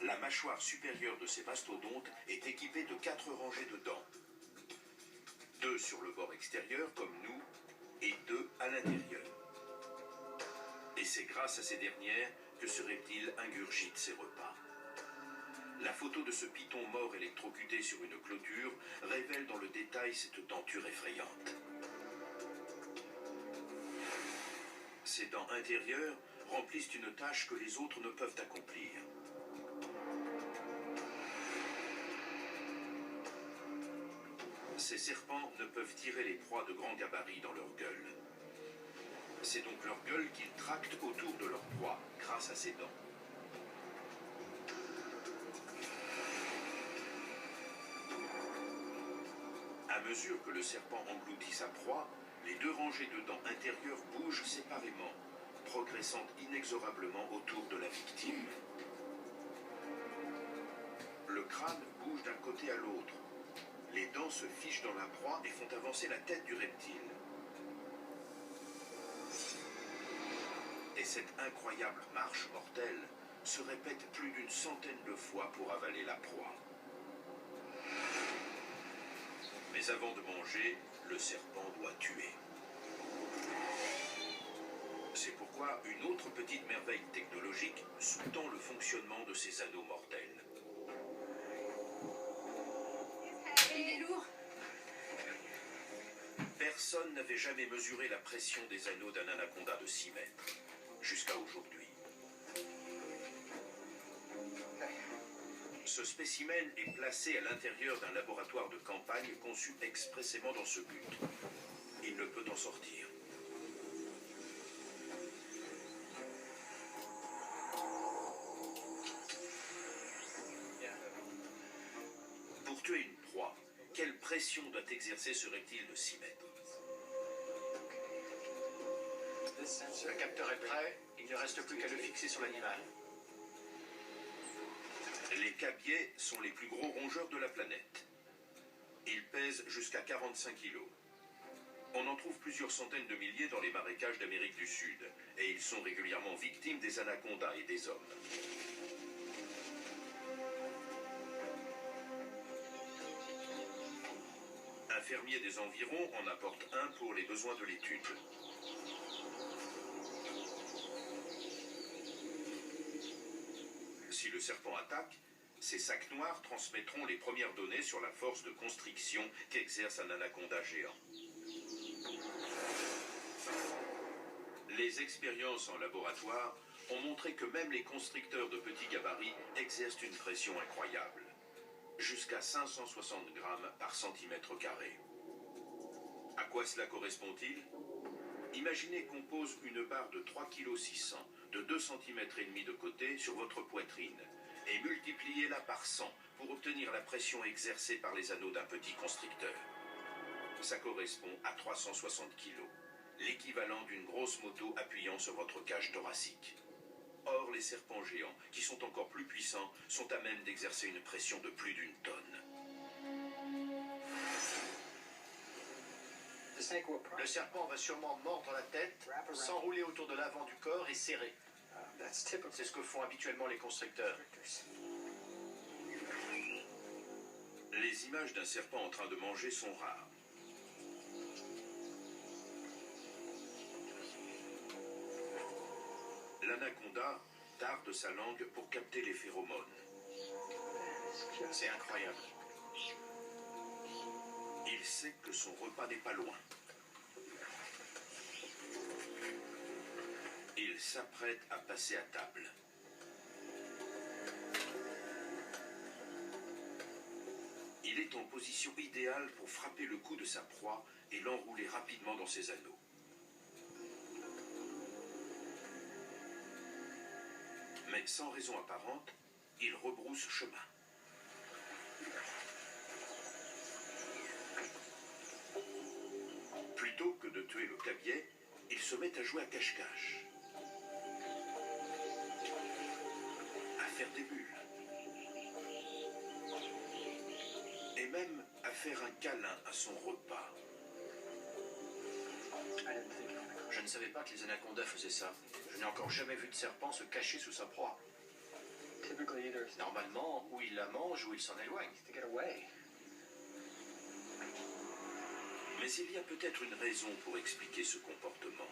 La mâchoire supérieure de ces mastodontes est équipée de 4 rangées de dents. 2 sur le bord extérieur, comme nous, et 2 à l'intérieur. Et c'est grâce à ces dernières que ce reptile ingurgite ses repas. La photo de ce python mort électrocuté sur une clôture révèle dans le détail cette denture effrayante. Ces dents intérieures remplissent une tâche que les autres ne peuvent accomplir. Ces serpents ne peuvent tirer les proies de grand gabarit dans leur gueule. C'est donc leur gueule qu'ils tractent autour de leur proie grâce à ces dents. À mesure que le serpent engloutit sa proie, les 2 rangées de dents intérieures bougent séparément, progressant inexorablement autour de la victime. Le crâne bouge d'un côté à l'autre. Les dents se fichent dans la proie et font avancer la tête du reptile. Et cette incroyable marche mortelle se répète plus d'une centaine de fois pour avaler la proie. Mais avant de manger, le serpent doit tuer. C'est pourquoi une autre petite merveille technologique sous-tend le fonctionnement de ces anneaux mortels. Il est lourd. Personne n'avait jamais mesuré la pression des anneaux d'un anaconda de 6 mètres, jusqu'à aujourd'hui. Ce spécimen est placé à l'intérieur d'un laboratoire de campagne conçu expressément dans ce but. Il ne peut en sortir. Pour tuer une proie, quelle pression doit exercer ce reptile de 6 mètres? Le capteur est prêt, il ne reste plus qu'à le fixer sur l'animal. Les cabiais sont les plus gros rongeurs de la planète. Ils pèsent jusqu'à 45 kilos. On en trouve plusieurs centaines de milliers dans les marécages d'Amérique du Sud, et ils sont régulièrement victimes des anacondas et des hommes. Un fermier des environs en apporte un pour les besoins de l'étude. Si le serpent attaque, ces sacs noirs transmettront les premières données sur la force de constriction qu'exerce un anaconda géant. Les expériences en laboratoire ont montré que même les constricteurs de petits gabarits exercent une pression incroyable, jusqu'à 560 grammes par centimètre carré. À quoi cela correspond-il? Imaginez qu'on pose une barre de 3,6 kg de 2,5 cm de côté sur votre poitrine et multipliez-la par 100 pour obtenir la pression exercée par les anneaux d'un petit constricteur. Ça correspond à 360 kg, l'équivalent d'une grosse moto appuyant sur votre cage thoracique. Or, les serpents géants, qui sont encore plus puissants, sont à même d'exercer une pression de plus d'une tonne. Le serpent va sûrement mordre la tête, s'enrouler autour de l'avant du corps et serrer. C'est ce que font habituellement les constricteurs. Les images d'un serpent en train de manger sont rares. L'anaconda tarde sa langue pour capter les phéromones. C'est incroyable. Il sait que son repas n'est pas loin. Il s'apprête à passer à table. Il est en position idéale pour frapper le cou de sa proie et l'enrouler rapidement dans ses anneaux. Mais sans raison apparente, il rebrousse chemin. Plutôt que de tuer le cabiai, il se met à jouer à cache-cache, à faire des bulles, et même à faire un câlin à son repas. Je ne savais pas que les anacondas faisaient ça. Je n'ai encore jamais vu de serpent se cacher sous sa proie. Typically either Normalement, ou il la mange ou il s'en éloigne. to get away. Mais il y a peut-être une raison pour expliquer ce comportement.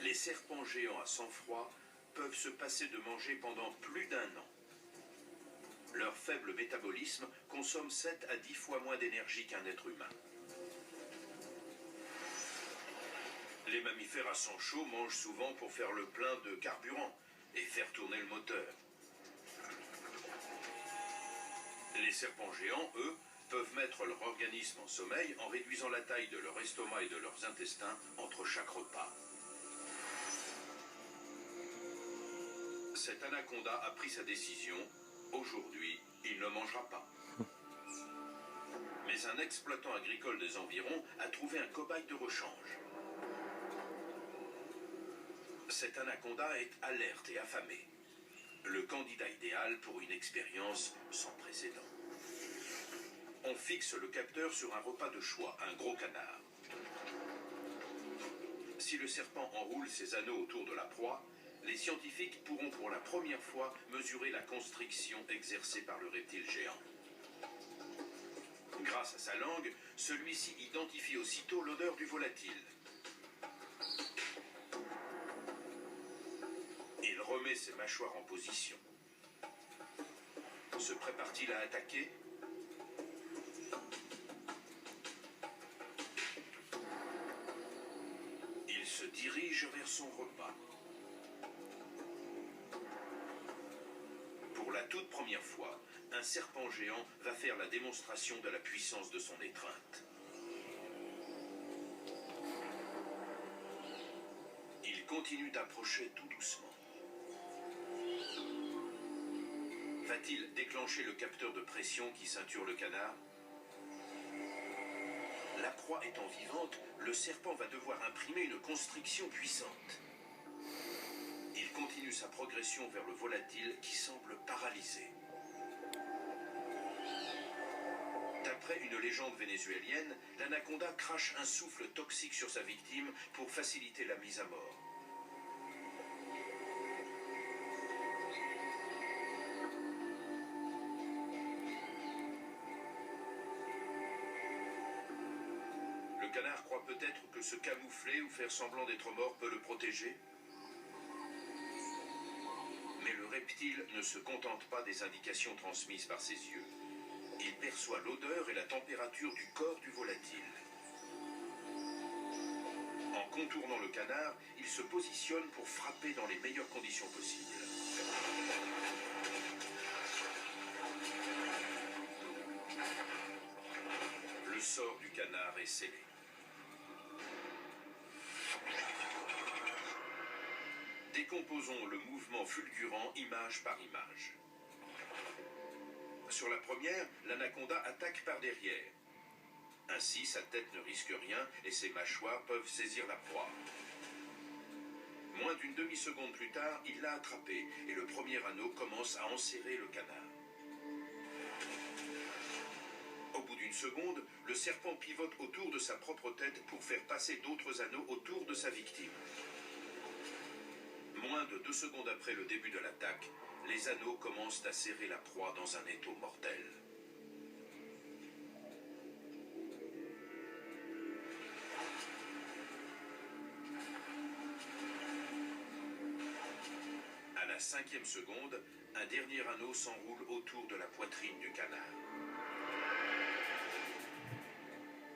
Les serpents géants à sang froid peuvent se passer de manger pendant plus d'1 an. Leur faible métabolisme consomme 7 à 10 fois moins d'énergie qu'un être humain. Les mammifères à sang chaud mangent souvent pour faire le plein de carburant et faire tourner le moteur. Les serpents géants, eux, peuvent mettre leur organisme en sommeil en réduisant la taille de leur estomac et de leurs intestins entre chaque repas. Cet anaconda a pris sa décision. Aujourd'hui, il ne mangera pas. Mais un exploitant agricole des environs a trouvé un cobaye de rechange. Cet anaconda est alerte et affamé. Le candidat idéal pour une expérience sans précédent. On fixe le capteur sur un repas de choix, un gros canard. Si le serpent enroule ses anneaux autour de la proie, les scientifiques pourront pour la première fois mesurer la constriction exercée par le reptile géant. Grâce à sa langue, celui-ci identifie aussitôt l'odeur du volatile. Il remet ses mâchoires en position. Se prépare-t-il à attaquer ? Il se dirige vers son repas. Pour la toute première fois, un serpent géant va faire la démonstration de la puissance de son étreinte. Il continue d'approcher tout doucement. Va-t-il déclencher le capteur de pression qui ceinture le canard ? La proie étant vivante, le serpent va devoir imprimer une constriction puissante. Il continue sa progression vers le volatile qui semble paralysé. D'après une légende vénézuélienne, l'anaconda crache un souffle toxique sur sa victime pour faciliter la mise à mort. Le canard croit peut-être que se camoufler ou faire semblant d'être mort peut le protéger. Mais le reptile ne se contente pas des indications transmises par ses yeux. Il perçoit l'odeur et la température du corps du volatile. En contournant le canard, il se positionne pour frapper dans les meilleures conditions possibles. Le sort du canard est scellé. Décomposons le mouvement fulgurant image par image. Sur la première, l'anaconda attaque par derrière. Ainsi, sa tête ne risque rien et ses mâchoires peuvent saisir la proie. Moins d'une demi-seconde plus tard, il l'a attrapé et le premier anneau commence à enserrer le canard. Au bout d'une seconde, le serpent pivote autour de sa propre tête pour faire passer d'autres anneaux autour de sa victime. Moins de 2 secondes après le début de l'attaque, les anneaux commencent à serrer la proie dans un étau mortel. À la 5e seconde, un dernier anneau s'enroule autour de la poitrine du canard.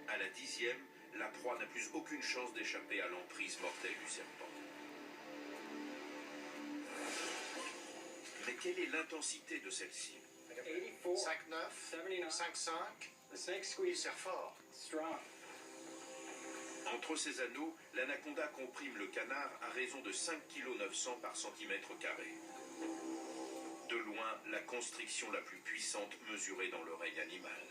À la 10e, la proie n'a plus aucune chance d'échapper à l'emprise mortelle du serpent. Mais quelle est l'intensité de celle-ci? 84, 5,9, 79. 5,5. The snake Il squeeze serre fort. strong. Entre ses anneaux, l'anaconda comprime le canard à raison de 5,9 kg par centimètre carré. De loin, la constriction la plus puissante mesurée dans l'oreille animale.